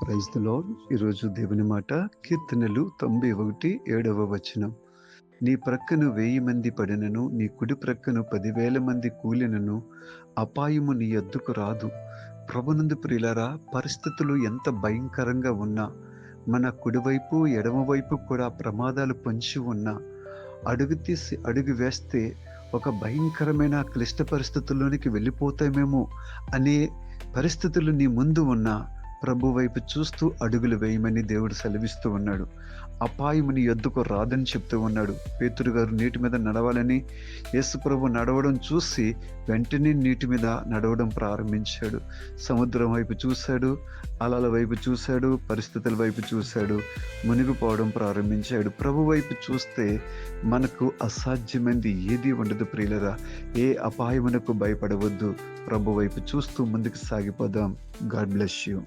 Praise the lord. ఈరోజు దేవుని మాట కీర్తనలు 91:7. నీ ప్రక్కను 1000 మంది పడినను, నీ కుడి ప్రక్కను 10,000 మంది కూలినను, అపాయము నీ యొద్దకు రాదు. ప్రభునందు ప్రియులారా, పరిస్థితులు ఎంత భయంకరంగా ఉన్నా, మన కుడివైపు ఎడమవైపు కూడా ప్రమాదాలు పొంచి ఉన్నా, అడుగు వేస్తే ఒక భయంకరమైన క్లిష్ట పరిస్థితుల్లోనికి వెళ్ళిపోతామేమో అనే పరిస్థితులు నీ ముందు ఉన్నా, ప్రభు వైపు చూస్తూ అడుగులు వేయమని దేవుడు సెలవిస్తూ ఉన్నాడు. అపాయము నీ యొద్దకు రాదని చెప్తూ ఉన్నాడు. పేతురు గారు నీటి మీద నడవాలని యేసు ప్రభు నడవడం చూసి వెంటనే నీటి మీద నడవడం ప్రారంభించాడు. సముద్రం వైపు చూశాడు, అలల వైపు చూశాడు, పరిస్థితుల వైపు చూశాడు, మునిగిపోవడం ప్రారంభించాడు. ప్రభు వైపు చూస్తే మనకు అసాధ్యమైనది ఏదీ ఉండదు ప్రియులరా. ఏ అపాయమునకు భయపడవద్దు. ప్రభు వైపు చూస్తూ ముందుకు సాగిపోదాం. God bless you.